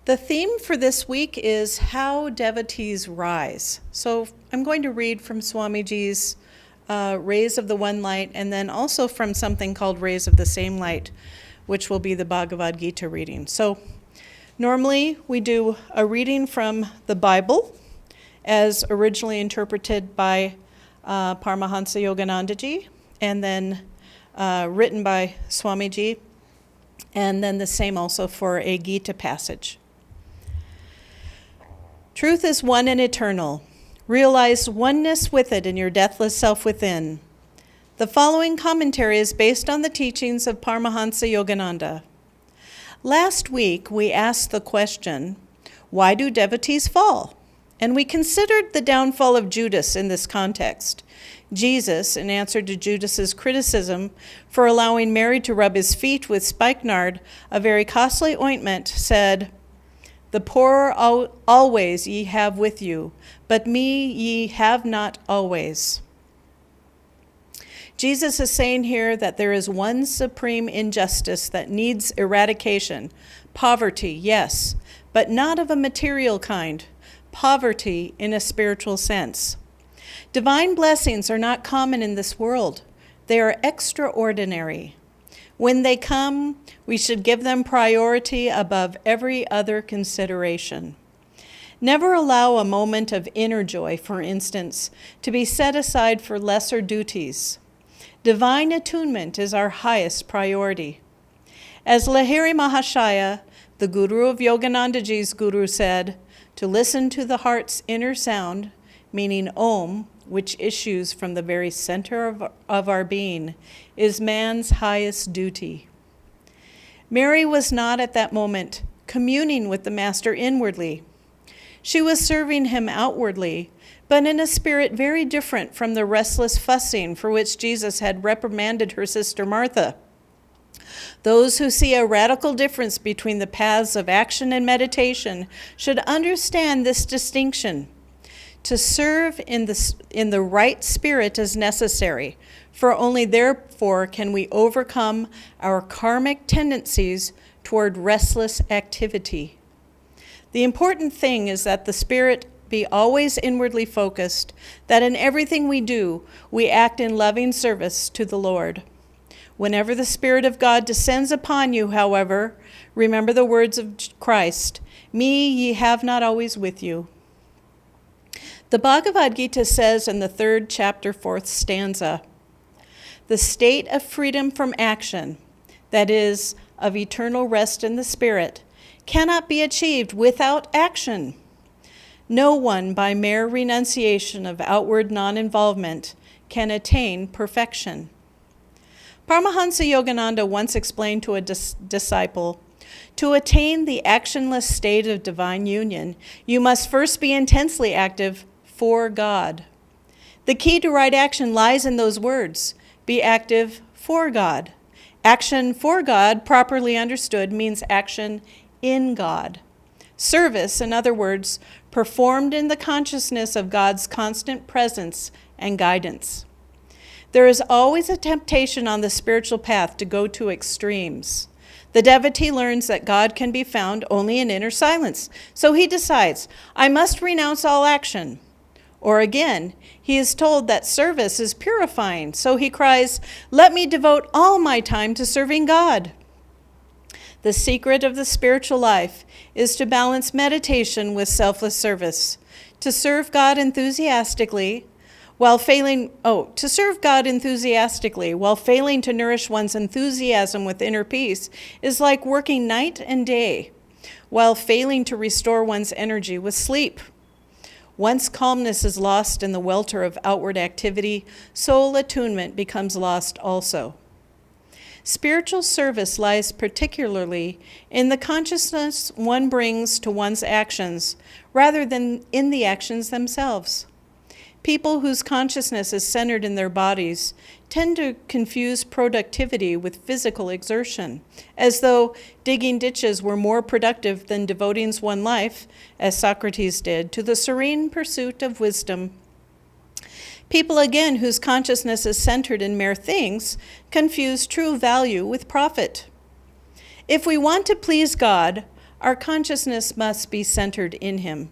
The theme for this week is How Devotees Rise. So I'm going to read from Swamiji's Rays of the One Light, and then also from something called Rays of the Same Light, which will be the Bhagavad Gita reading. So normally we do a reading from the Bible as originally interpreted by Paramahansa Yoganandaji, and then written by Swamiji, and then the same also for a Gita passage. Truth is one and eternal. Realize oneness with it in your deathless self within. The following commentary is based on the teachings of Paramahansa Yogananda. Last week, we asked the question, why do devotees fall? And we considered the downfall of Judas in this context. Jesus, in answer to Judas's criticism for allowing Mary to rub his feet with spikenard, a very costly ointment, said, "The poor always ye have with you, but me ye have not always." Jesus is saying here that there is one supreme injustice that needs eradication. Poverty, yes, but not of a material kind. Poverty in a spiritual sense. Divine blessings are not common in this world. They are extraordinary. When they come, we should give them priority above every other consideration. Never allow a moment of inner joy, for instance, to be set aside for lesser duties. Divine attunement is our highest priority. As Lahiri Mahashaya, the guru of Yoganandaji's guru, said, to listen to the heart's inner sound, meaning Om, which issues from the very center of our being, is man's highest duty. Mary was not at that moment communing with the Master inwardly. She was serving him outwardly, but in a spirit very different from the restless fussing for which Jesus had reprimanded her sister Martha. Those who see a radical difference between the paths of action and meditation should understand this distinction. To serve in the right spirit is necessary, for only therefore can we overcome our karmic tendencies toward restless activity. The important thing is that the spirit be always inwardly focused, that in everything we do, we act in loving service to the Lord. Whenever the Spirit of God descends upon you, however, remember the words of Christ, "Me ye have not always with you." The Bhagavad Gita says in the 3rd chapter, 4th stanza, the state of freedom from action, that is, of eternal rest in the spirit, cannot be achieved without action. No one, by mere renunciation of outward non-involvement, can attain perfection. Paramahansa Yogananda once explained to a disciple, to attain the actionless state of divine union, you must first be intensely active for God. The key to right action lies in those words, be active for God. Action for God, properly understood, means action in God. Service, in other words, performed in the consciousness of God's constant presence and guidance. There is always a temptation on the spiritual path to go to extremes. The devotee learns that God can be found only in inner silence, so he decides, I must renounce all action. Or again, he is told that service is purifying, so he cries, let me devote all my time to serving God. The secret of the spiritual life is to balance meditation with selfless service, to serve God enthusiastically while failing to nourish one's enthusiasm with inner peace is like working night and day, while failing to restore one's energy with sleep. Once calmness is lost in the welter of outward activity, soul attunement becomes lost also. Spiritual service lies particularly in the consciousness one brings to one's actions, rather than in the actions themselves. People whose consciousness is centered in their bodies tend to confuse productivity with physical exertion, as though digging ditches were more productive than devoting one's life, as Socrates did, to the serene pursuit of wisdom. People, again, whose consciousness is centered in mere things, confuse true value with profit. If we want to please God, Our consciousness must be centered in him.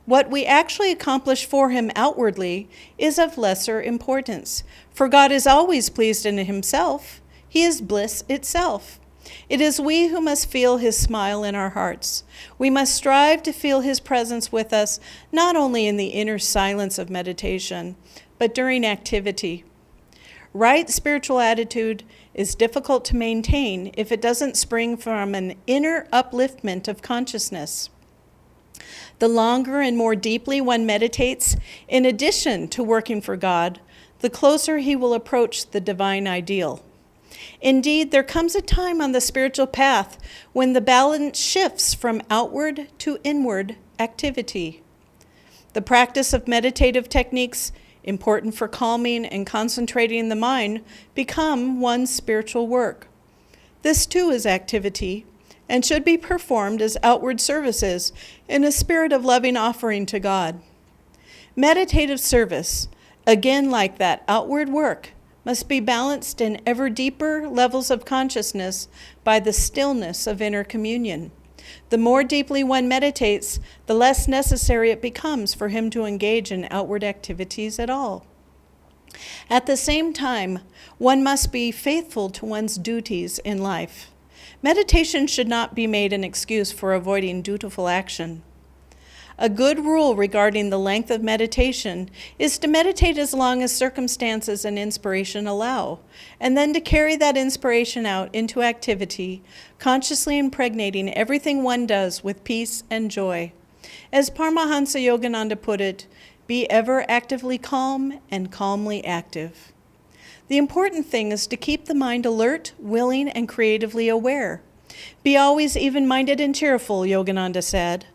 What we actually accomplish for him outwardly is of lesser importance, for God is always pleased in himself. He is bliss itself. It is we who must feel his smile in our hearts. We must strive to feel his presence with us, not only in the inner silence of meditation, but during activity. Right spiritual attitude is difficult to maintain if it doesn't spring from an inner upliftment of consciousness. The longer and more deeply one meditates, in addition to working for God, the closer he will approach the divine ideal. Indeed, there comes a time on the spiritual path when the balance shifts from outward to inward activity. The practice of meditative techniques, important for calming and concentrating the mind, become one's spiritual work. This too is activity, and should be performed as outward services in a spirit of loving offering to God. Meditative service, again like that outward work, must be balanced in ever deeper levels of consciousness by the stillness of inner communion. The more deeply one meditates, the less necessary it becomes for him to engage in outward activities at all. At the same time, one must be faithful to one's duties in life. Meditation should not be made an excuse for avoiding dutiful action. A good rule regarding the length of meditation is to meditate as long as circumstances and inspiration allow, and then to carry that inspiration out into activity, consciously impregnating everything one does with peace and joy. As Paramahansa Yogananda put it, be ever actively calm and calmly active. The important thing is to keep the mind alert, willing, and creatively aware. Be always even-minded and cheerful, Yogananda said.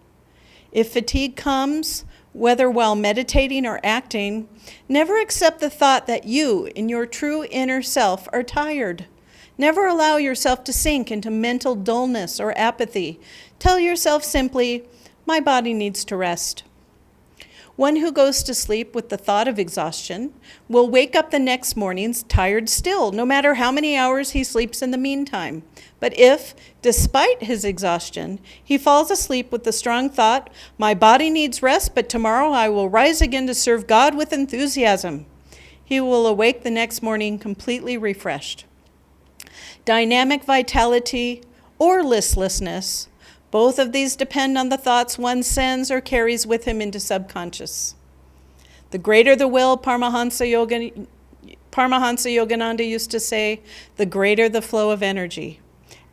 If fatigue comes, whether while meditating or acting, never accept the thought that you, in your true inner self, are tired. Never allow yourself to sink into mental dullness or apathy. Tell yourself simply, my body needs to rest. One who goes to sleep with the thought of exhaustion will wake up the next morning tired still, no matter how many hours he sleeps in the meantime. But if, despite his exhaustion, he falls asleep with the strong thought, my body needs rest, but tomorrow I will rise again to serve God with enthusiasm, he will awake the next morning completely refreshed. Dynamic vitality or listlessness, both of these depend on the thoughts one sends or carries with him into subconscious. The greater the will, Paramahansa Yogananda used to say, the greater the flow of energy.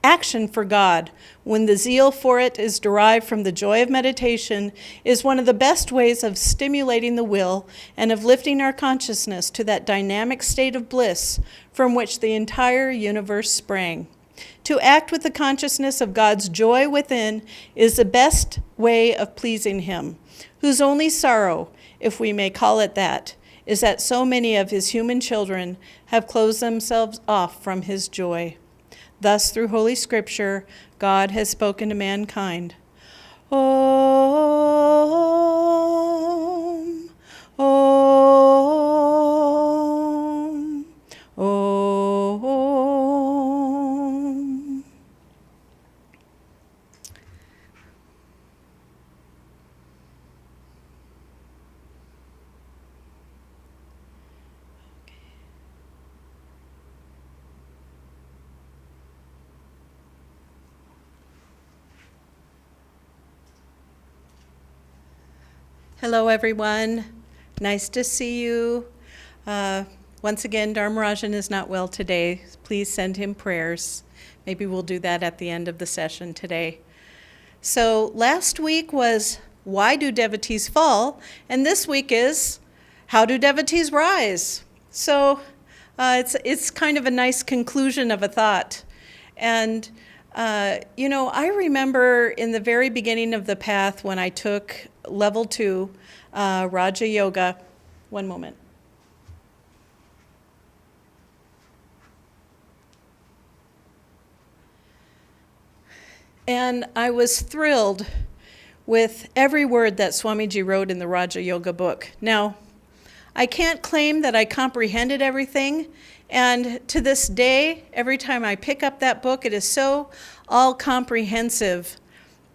Action for God, when the zeal for it is derived from the joy of meditation, is one of the best ways of stimulating the will and of lifting our consciousness to that dynamic state of bliss from which the entire universe sprang. To act with the consciousness of God's joy within is the best way of pleasing him, whose only sorrow, if we may call it that, is that so many of his human children have closed themselves off from his joy. Thus, through Holy Scripture, God has spoken to mankind. Om, Om, Om. Hello, everyone. Nice to see you. Once again, Dharmarajan is not well today. Please send him prayers. Maybe we'll do that at the end of the session today. So last week was Why Do Devotees Fall? And this week is How Do Devotees Rise? So it's kind of a nice conclusion of a thought. And I remember in the very beginning of the path when I took level 2 Raja Yoga. One moment. And I was thrilled with every word that Swamiji wrote in the Raja Yoga book. Now, I can't claim that I comprehended everything, and to this day, every time I pick up that book, it is so all-comprehensive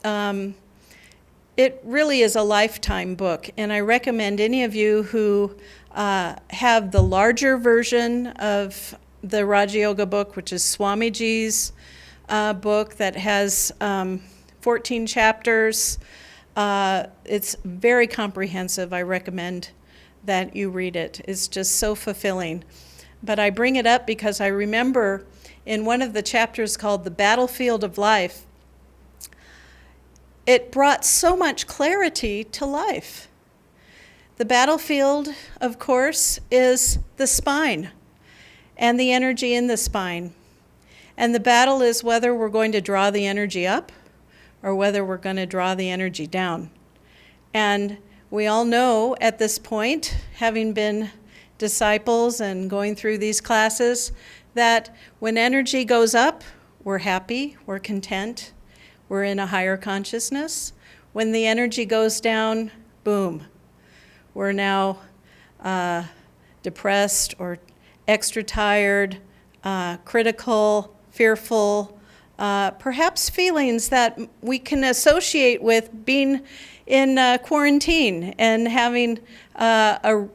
it really is a lifetime book, and I recommend any of you who have the larger version of the Raja Yoga book, which is Swamiji's book that has 14 chapters. It's very comprehensive. I recommend that you read it. It's just so fulfilling. But I bring it up because I remember in one of the chapters called The Battlefield of Life, it brought so much clarity to life. The battlefield, of course, is the spine and the energy in the spine. And the battle is whether we're going to draw the energy up or whether we're going to draw the energy down. And we all know at this point, having been disciples and going through these classes, that when energy goes up, we're happy, we're content, we're in a higher consciousness. When the energy goes down, boom, we're now depressed or extra tired, critical, fearful, perhaps feelings that we can associate with being in quarantine and having a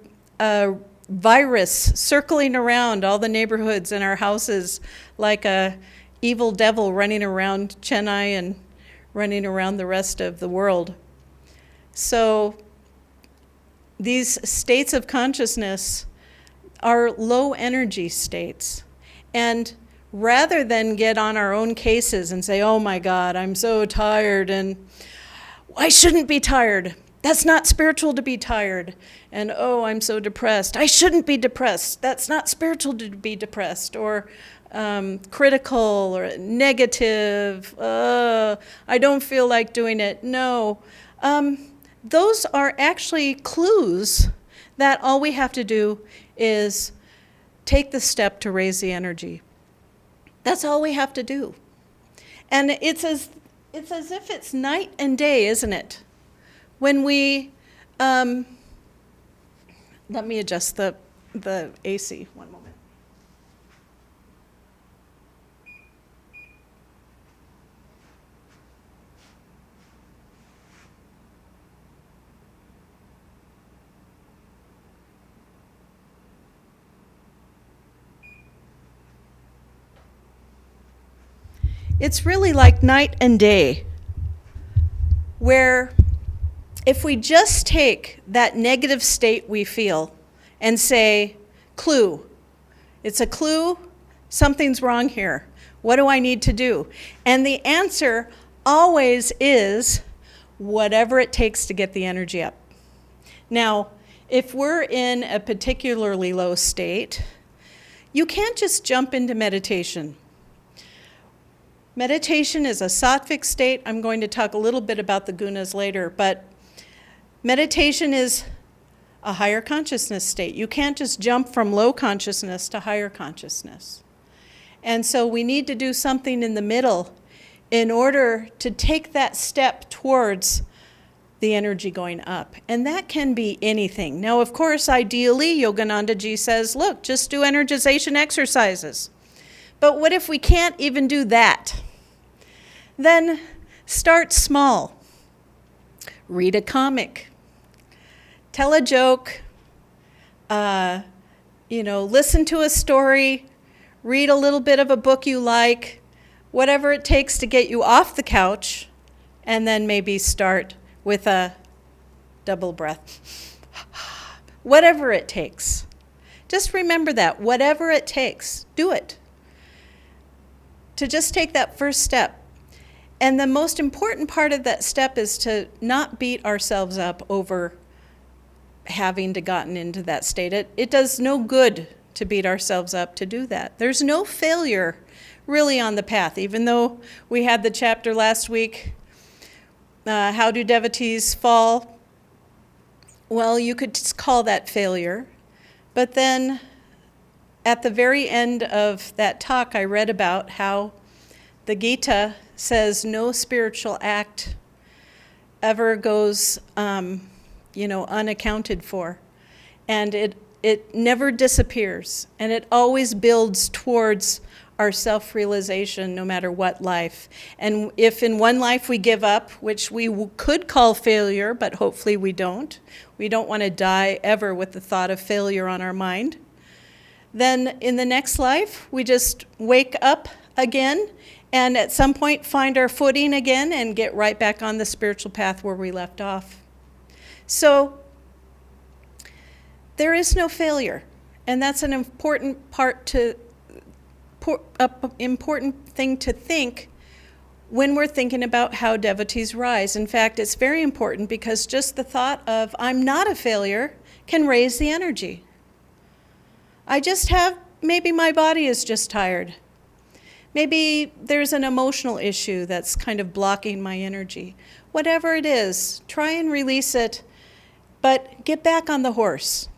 virus circling around all the neighborhoods in our houses like a evil devil running around Chennai and running around the rest of the world. So these states of consciousness are low energy states. And rather than get on our own cases and say, oh my God, I'm so tired and I shouldn't be tired. That's not spiritual to be tired. And oh, I'm so depressed. I shouldn't be depressed. That's not spiritual to be depressed. Or critical or negative. I don't feel like doing it. No. Those are actually clues that all we have to do is take the step to raise the energy. That's all we have to do. And it's as if it's night and day, isn't it? When we, let me adjust the AC, one moment. It's really like night and day, where if we just take that negative state we feel and say, clue, it's a clue, something's wrong here. What do I need to do? And the answer always is whatever it takes to get the energy up. Now, if we're in a particularly low state, you can't just jump into meditation. Meditation is a sattvic state. I'm going to talk a little bit about the gunas later, but meditation is a higher consciousness state. You can't just jump from low consciousness to higher consciousness. And so we need to do something in the middle in order to take that step towards the energy going up. And that can be anything. Now, of course, ideally, Yogananda Ji says, look, just do energization exercises. But what if we can't even do that? Then start small. Read a comic. Tell a joke. Listen to a story. Read a little bit of a book you like. Whatever it takes to get you off the couch. And then maybe start with a double breath. Whatever it takes. Just remember that. Whatever it takes, do it. To just take that first step. And the most important part of that step is to not beat ourselves up over having to gotten into that state. It does no good to beat ourselves up to do that. There's no failure really on the path, even though we had the chapter last week, How Do Devotees Fall? Well, you could call that failure. But then at the very end of that talk, I read about how the Gita says no spiritual act ever goes, unaccounted for. And it never disappears. And it always builds towards our self-realization no matter what life. And if in one life we give up, which we could call failure, but hopefully we don't want to die ever with the thought of failure on our mind, then in the next life we just wake up again and at some point find our footing again and get right back on the spiritual path where we left off. So there is no failure, and that's an important important thing to think when we're thinking about how devotees rise. In fact, it's very important because just the thought of I'm not a failure can raise the energy. Maybe my body is just tired. Maybe there's an emotional issue that's kind of blocking my energy. Whatever it is, try and release it, but get back on the horse,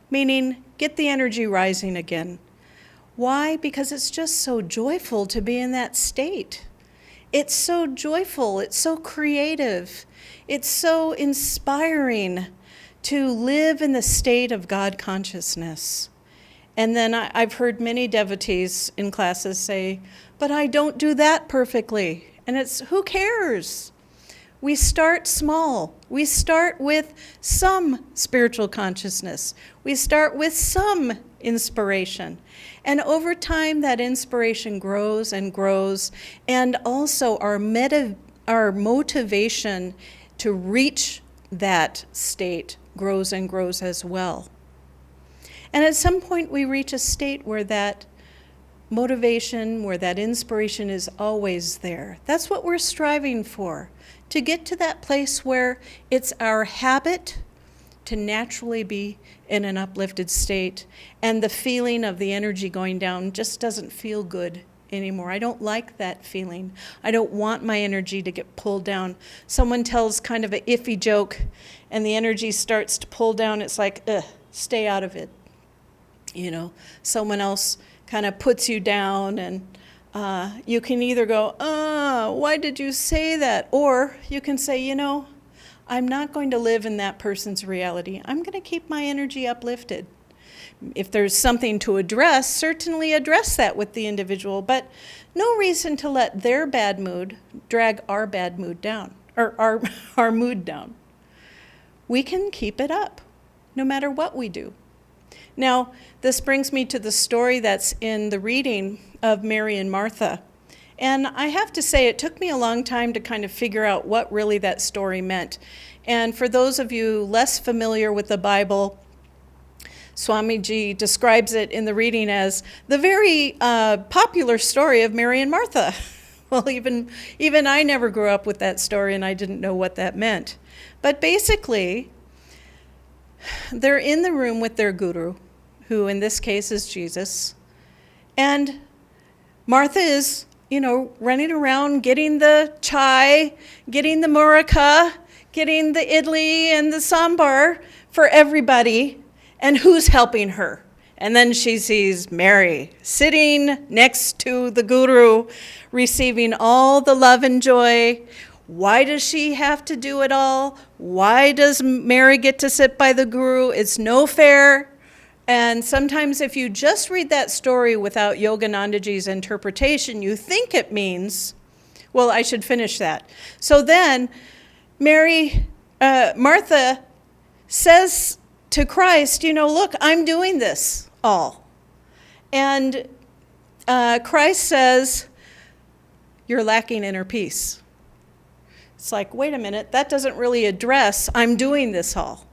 meaning get the energy rising again. Why? Because it's just so joyful to be in that state. It's so joyful, it's so creative, it's so inspiring to live in the state of God consciousness. And then I've heard many devotees in classes say, but I don't do that perfectly. And it's, who cares? We start small. We start with some spiritual consciousness. We start with some inspiration. And over time, that inspiration grows and grows. And also our motivation to reach that state grows and grows as well. And at some point, we reach a state where that motivation, where that inspiration is always there. That's what we're striving for, to get to that place where it's our habit to naturally be in an uplifted state, and the feeling of the energy going down just doesn't feel good anymore. I don't like that feeling. I don't want my energy to get pulled down. Someone tells kind of an iffy joke, and the energy starts to pull down. It's like, stay out of it. You know, someone else kind of puts you down, and you can either go, why did you say that? Or you can say, you know, I'm not going to live in that person's reality. I'm going to keep my energy uplifted. If there's something to address, certainly address that with the individual, but no reason to let their bad mood drag our bad mood down, or our mood down. We can keep it up, no matter what we do. Now, this brings me to the story that's in the reading of Mary and Martha. And I have to say, it took me a long time to kind of figure out what really that story meant. And for those of you less familiar with the Bible, Swamiji describes it in the reading as the very popular story of Mary and Martha. Well, even I never grew up with that story, and I didn't know what that meant. But basically, they're in the room with their guru, who in this case is Jesus. And Martha is, running around getting the chai, getting the muraka, getting the idli and the sambar for everybody. And who's helping her? And then she sees Mary sitting next to the guru, receiving all the love and joy. Why does she have to do it all? Why does Mary get to sit by the guru? It's no fair. And sometimes if you just read that story without Yoganandaji's interpretation, you think it means, well, I should finish that. So then Martha says to Christ, look, I'm doing this all. And Christ says, you're lacking inner peace. It's like, wait a minute, that doesn't really address, I'm doing this all.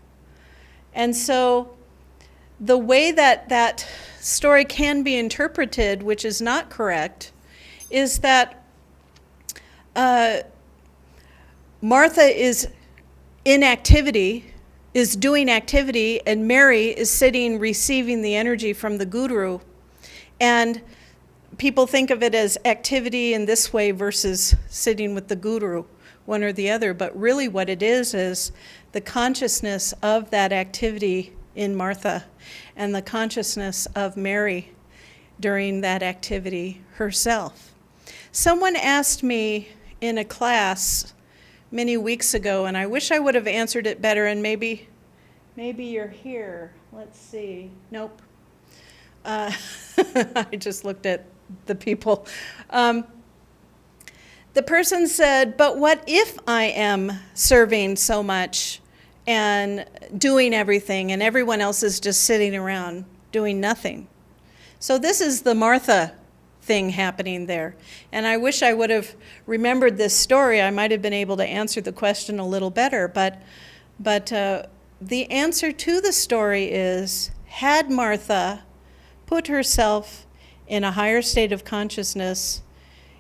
And so the way that story can be interpreted, which is not correct, is that Martha is in activity, is doing activity, and Mary is sitting receiving the energy from the guru. And people think of it as activity in this way versus sitting with the guru, one or the other. But really what it is the consciousness of that activity in Martha and the consciousness of Mary during that activity herself. Someone asked me in a class many weeks ago, and I wish I would have answered it better, and maybe you're here. Let's see. Nope. I just looked at the people. The person said, but what if I am serving so much and doing everything and everyone else is just sitting around doing nothing? So this is the Martha thing happening there. And I wish I would have remembered this story. I might have been able to answer the question a little better. But the answer to the story is, had Martha put herself in a higher state of consciousness,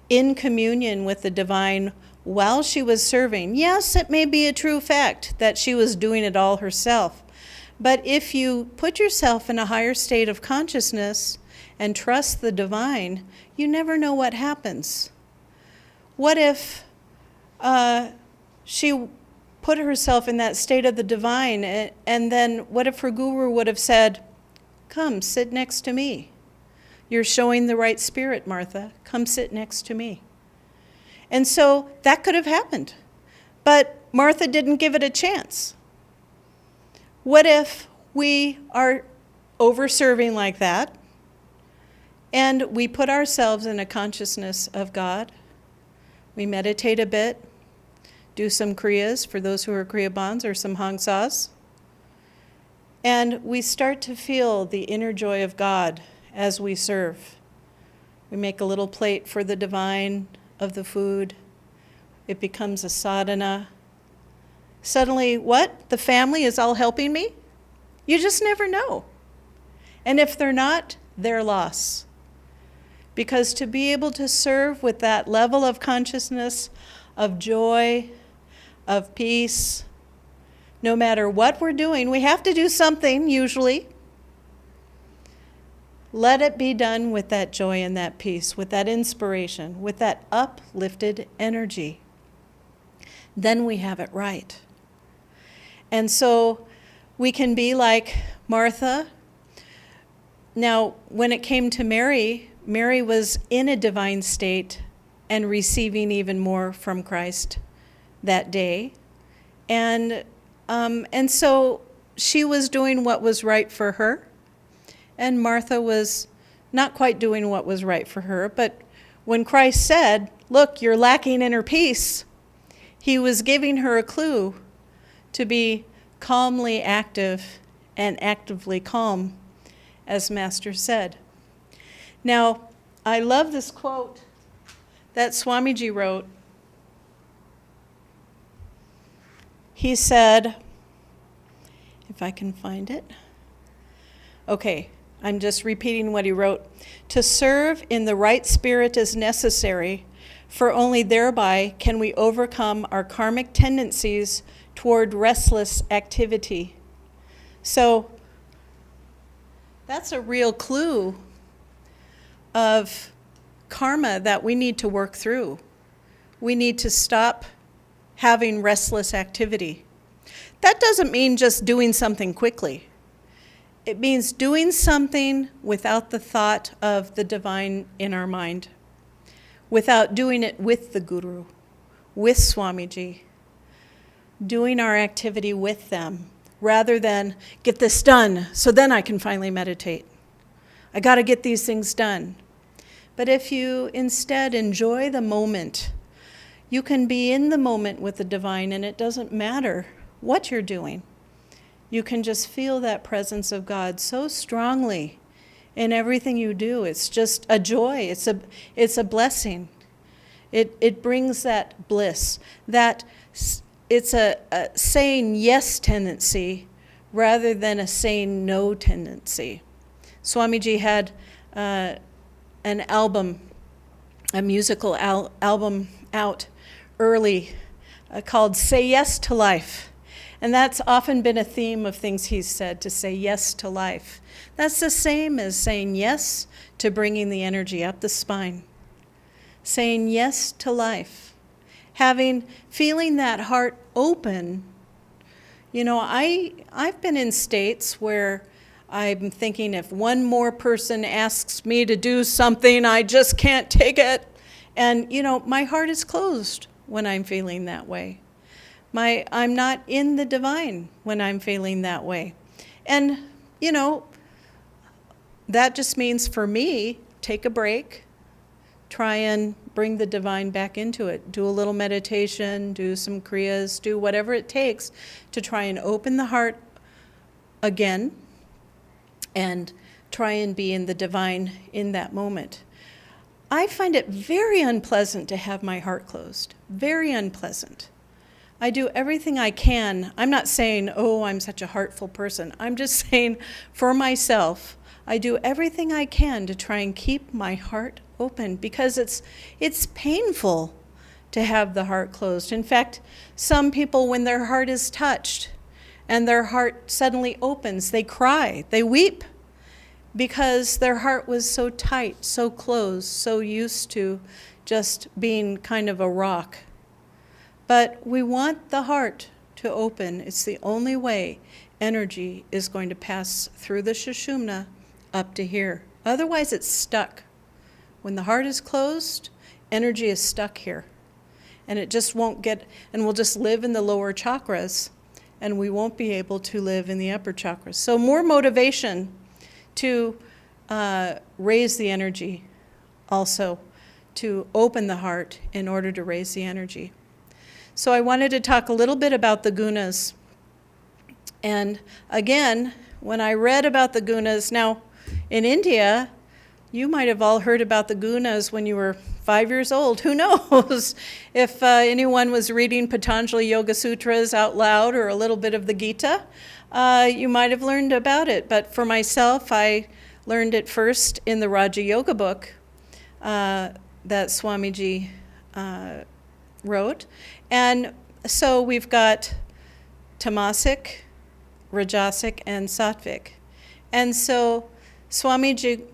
in communion with the divine while she was serving, yes, it may be a true fact that she was doing it all herself. But if you put yourself in a higher state of consciousness and trust the divine, you never know what happens. What if she put herself in that state of the divine, and then what if her guru would have said, come, sit next to me. You're showing the right spirit, Martha. Come sit next to me. And so that could have happened. But Martha didn't give it a chance. What if we are over-serving like that, and we put ourselves in a consciousness of God? We meditate a bit, do some kriyas for those who are kriya bonds, or some hangsas, and we start to feel the inner joy of God as we serve. We make a little plate for the divine of the food. It becomes a sadhana. Suddenly, what? The family is all helping me? You just never know. And if they're not, their loss. Because to be able to serve with that level of consciousness, of joy, of peace, no matter what we're doing, we have to do something usually. Let it be done with that joy and that peace, with that inspiration, with that uplifted energy. Then we have it right. And so we can be like Martha. Now, when it came to Mary, Mary was in a divine state and receiving even more from Christ that day. And so she was doing what was right for her. And Martha was not quite doing what was right for her. But when Christ said, look, you're lacking inner peace, he was giving her a clue to be calmly active and actively calm, as Master said. Now, I love this quote that Swamiji wrote. He said, if I can find it. Okay, I'm just repeating what he wrote. To serve in the right spirit is necessary, for only thereby can we overcome our karmic tendencies toward restless activity. So that's a real clue of karma that we need to work through. We need to stop having restless activity. That doesn't mean just doing something quickly. It means doing something without the thought of the divine in our mind, without doing it with the Guru, with Swamiji, doing our activity with them, rather than get this done so then I can finally meditate. I got to get these things done. But if you instead enjoy the moment, you can be in the moment with the divine, and it doesn't matter what you're doing. You can just feel that presence of God so strongly in everything you do. It's just a joy. It's a blessing. It brings that bliss. That it's a saying yes tendency rather than a saying no tendency. Swamiji had an album, a musical album out early called Say Yes to Life. And that's often been a theme of things he's said, to say yes to life. That's the same as saying yes to bringing the energy up the spine. Saying yes to life. Feeling that heart open. You know, I've been in states where I'm thinking if one more person asks me to do something, I just can't take it. And, you know, my heart is closed when I'm feeling that way. I'm not in the divine when I'm feeling that way. And, you know, that just means for me, take a break, try and bring the divine back into it. Do a little meditation, do some kriyas, do whatever it takes to try and open the heart again and try and be in the divine in that moment. I find it very unpleasant to have my heart closed, very unpleasant. I do everything I can. I'm not saying, oh, I'm such a heartful person. I'm just saying for myself, I do everything I can to try and keep my heart open because it's painful to have the heart closed. In fact, some people, when their heart is touched and their heart suddenly opens, they cry, they weep because their heart was so tight, so closed, so used to just being kind of a rock. But we want the heart to open. It's the only way energy is going to pass through the Sushumna up to here. Otherwise, it's stuck. When the heart is closed, energy is stuck here. And it just won't get, and we'll just live in the lower chakras, and we won't be able to live in the upper chakras. So more motivation to raise the energy, also to open the heart in order to raise the energy. So I wanted to talk a little bit about the gunas. And again, when I read about the gunas, now in India, you might have all heard about the gunas when you were 5 years old. Who knows if anyone was reading Patanjali Yoga Sutras out loud or a little bit of the Gita, you might have learned about it. But for myself, I learned it first in the Raja Yoga book that Swamiji wrote. And so we've got tamasic, rajasic, and sattvic. And so Swamiji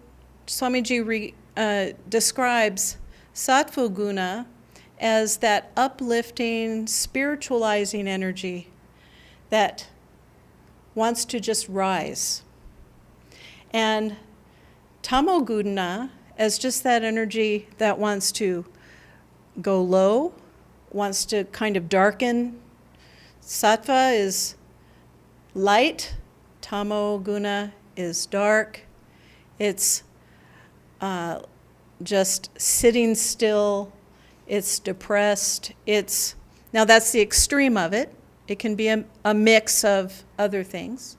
describes sattva guna as that uplifting, spiritualizing energy that wants to just rise. And tamoguna as just that energy that wants to go low, wants to kind of darken. Sattva is light, tamoguna is dark. It's just sitting still, it's depressed, now that's the extreme of it. It can be a mix of other things,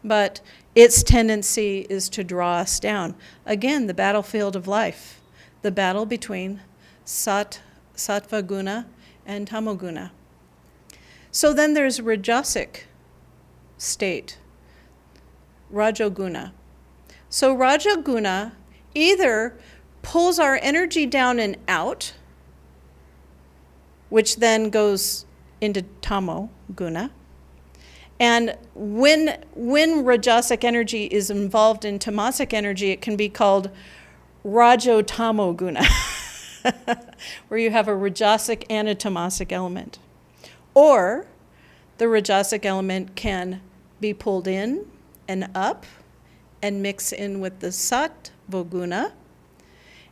but its tendency is to draw us down. Again, the battlefield of life, the battle between sattva guna and tamoguna. So then there's rajasic state, rajoguna. So rajoguna either pulls our energy down and out, which then goes into tamo guna. And when rajasic energy is involved in tamasic energy, it can be called rajotamo guna, where you have a rajasic and a tamasic element. Or the rajasic element can be pulled in and up and mix in with the sattva guna.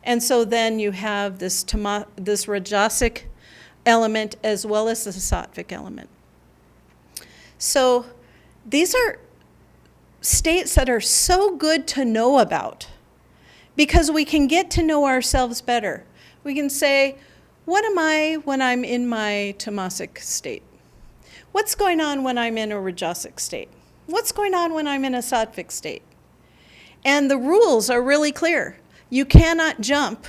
And so then you have this rajasic element as well as the sattvic element. So these are states that are so good to know about because we can get to know ourselves better. We can say, what am I when I'm in my tamasic state? What's going on when I'm in a rajasic state? What's going on when I'm in a sattvic state? And the rules are really clear. You cannot jump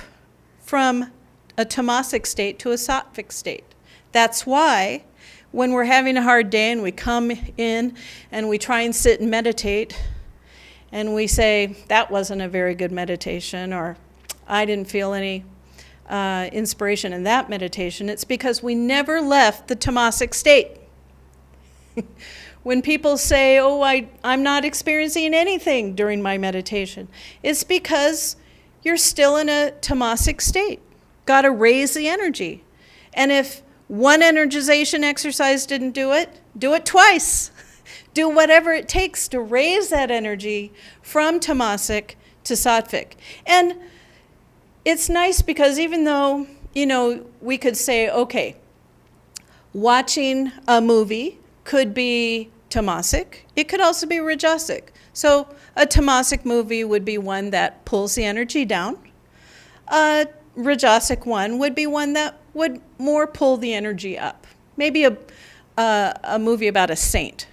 from a tamasic state to a sattvic state. That's why when we're having a hard day and we come in and we try and sit and meditate and we say, that wasn't a very good meditation, or I didn't feel any inspiration in that meditation, it's because we never left the tamasic state. When people say, oh, I'm not experiencing anything during my meditation, it's because you're still in a tamasic state. Got to raise the energy. And if one energization exercise didn't do it twice. Do whatever it takes to raise that energy from tamasic to sattvic. And it's nice because even though, we could say, okay, watching a movie could be tamasic. It could also be rajasic. So a tamasic movie would be one that pulls the energy down. A Rajasic one would be one that would more pull the energy up. Maybe a movie about a saint.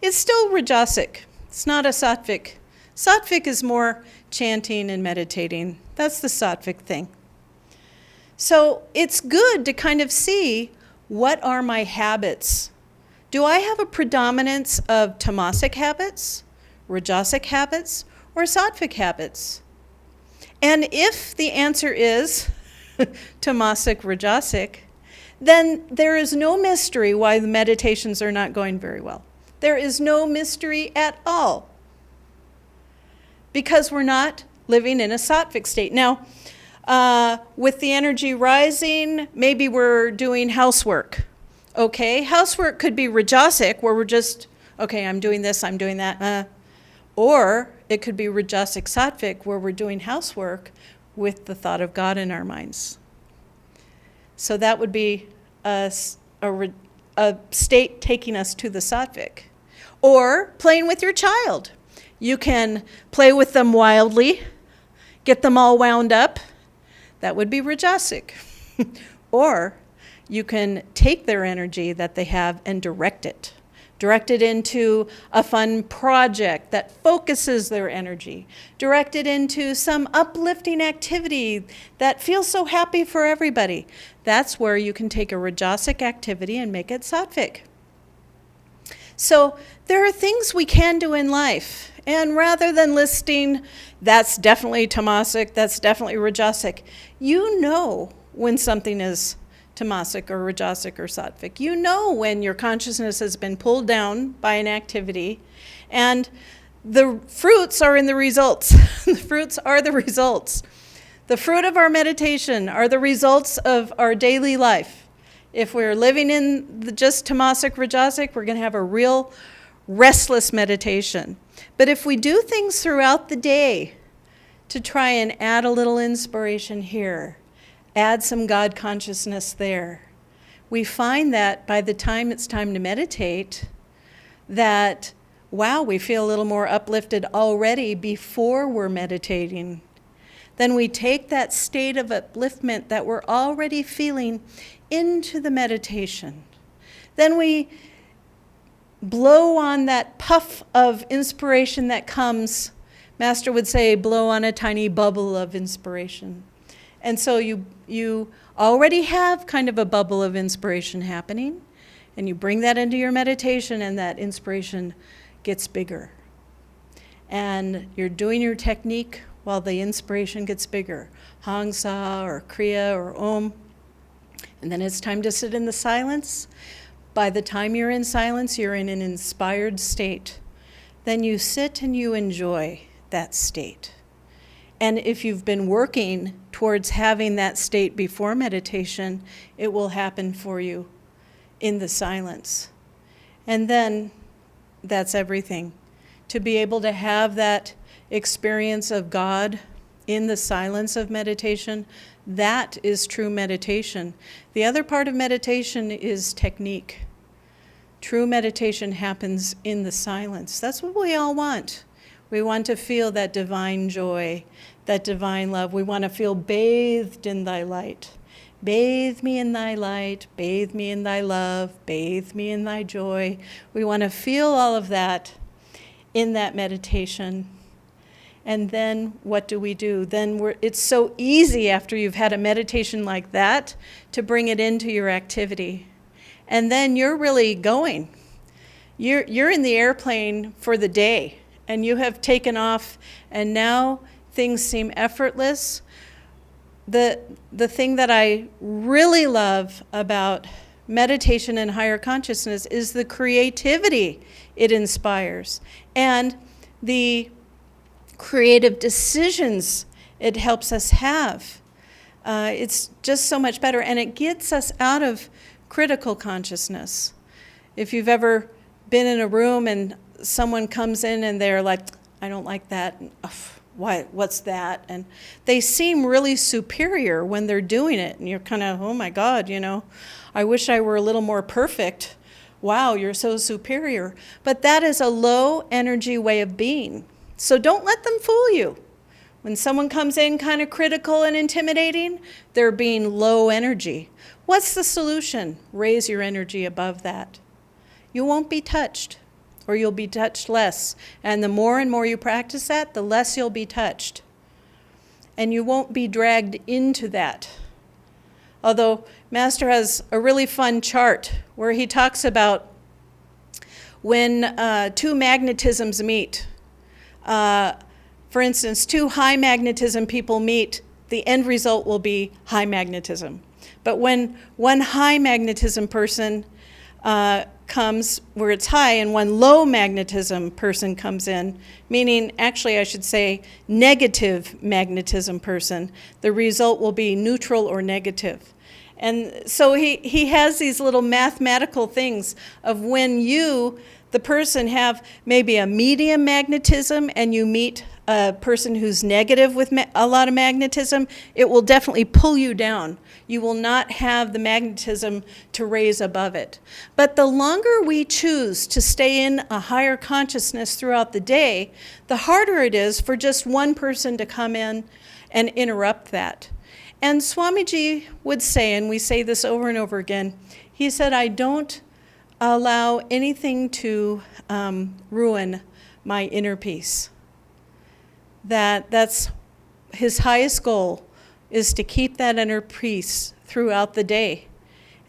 It's still Rajasic. It's not a Sattvic. Sattvic is more chanting and meditating. That's the Sattvic thing. So it's good to kind of see, what are my habits? Do I have a predominance of tamasic habits, Rajasic habits, or Sattvic habits? And if the answer is tamasic, Rajasic, then there is no mystery why the meditations are not going very well. There is no mystery at all, because we're not living in a sattvic state. Now, with the energy rising, maybe we're doing housework. Okay, housework could be Rajasic, where we're just, okay, I'm doing this, I'm doing that. Or it could be Rajasic Sattvic, where we're doing housework with the thought of God in our minds. So that would be a state taking us to the Sattvic. Or playing with your child. You can play with them wildly, get them all wound up. That would be Rajasic. Or you can take their energy that they have and direct it. Direct it into a fun project that focuses their energy. Direct it into some uplifting activity that feels so happy for everybody. That's where you can take a Rajasic activity and make it Sattvic. So there are things we can do in life. And rather than listing, that's definitely tamasic, that's definitely Rajasic, you know when something is tamasic or Rajasic or Sattvic. You know when your consciousness has been pulled down by an activity, and the fruits are in the results. The fruits are the results. The fruit of our meditation are the results of our daily life. If we're living in the just tamasic, Rajasic, we're going to have a real restless meditation. But if we do things throughout the day to try and add a little inspiration here, add some God consciousness there, we find that by the time it's time to meditate, that, wow, we feel a little more uplifted already before we're meditating. Then we take that state of upliftment that we're already feeling into the meditation. Then we blow on that puff of inspiration that comes. Master would say, blow on a tiny bubble of inspiration. And so you already have kind of a bubble of inspiration happening, and you bring that into your meditation, and that inspiration gets bigger. And you're doing your technique while the inspiration gets bigger. Hang Sa or Kriya or Om. And then it's time to sit in the silence. By the time you're in silence, you're in an inspired state. Then you sit and you enjoy that state. And if you've been working towards having that state before meditation, it will happen for you in the silence. And then that's everything. To be able to have that experience of God in the silence of meditation, that is true meditation. The other part of meditation is technique. True meditation happens in the silence. That's what we all want. We want to feel that divine joy, that divine love. We want to feel bathed in thy light. Bathe me in thy light, bathe me in thy love, bathe me in thy joy. We want to feel all of that in that meditation. And then what do? Then it's so easy after you've had a meditation like that to bring it into your activity. And then you're really going. You're in the airplane for the day, and you have taken off, and now things seem effortless. The thing that I really love about meditation and higher consciousness is the creativity it inspires, and the creative decisions it helps us have. It's just so much better, and it gets us out of critical consciousness. If you've ever been in a room and someone comes in and they're like, I don't like that, what's that? And they seem really superior when they're doing it, and you're kind of, oh my God, I wish I were a little more perfect. Wow, you're so superior. But that is a low energy way of being. So don't let them fool you. When someone comes in kind of critical and intimidating, they're being low energy. What's the solution? Raise your energy above that. You won't be touched, or you'll be touched less. And the more and more you practice that, the less you'll be touched. And you won't be dragged into that. Although Master has a really fun chart where he talks about when two magnetisms meet. For instance, two high magnetism people meet, the end result will be high magnetism. But when one high magnetism person comes where it's high and one low magnetism person comes in, meaning actually I should say negative magnetism person, the result will be neutral or negative. And so he has these little mathematical things of when you, the person, have maybe a medium magnetism and you meet a person who's negative with a lot of magnetism, it will definitely pull you down. You will not have the magnetism to raise above it. But the longer we choose to stay in a higher consciousness throughout the day, the harder it is for just one person to come in and interrupt that. And Swamiji would say, and we say this over and over again, he said, I don't allow anything to ruin my inner peace. That's his highest goal, is to keep that inner peace throughout the day.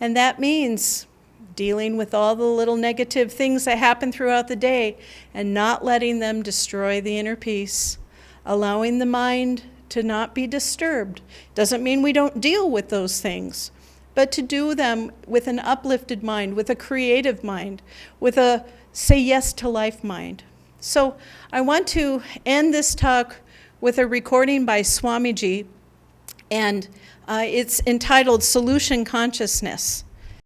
And that means dealing with all the little negative things that happen throughout the day and not letting them destroy the inner peace, allowing the mind to not be disturbed. Doesn't mean we don't deal with those things, but to do them with an uplifted mind, with a creative mind, with a say yes to life mind. So I want to end this talk with a recording by Swamiji, and it's entitled Solution Consciousness.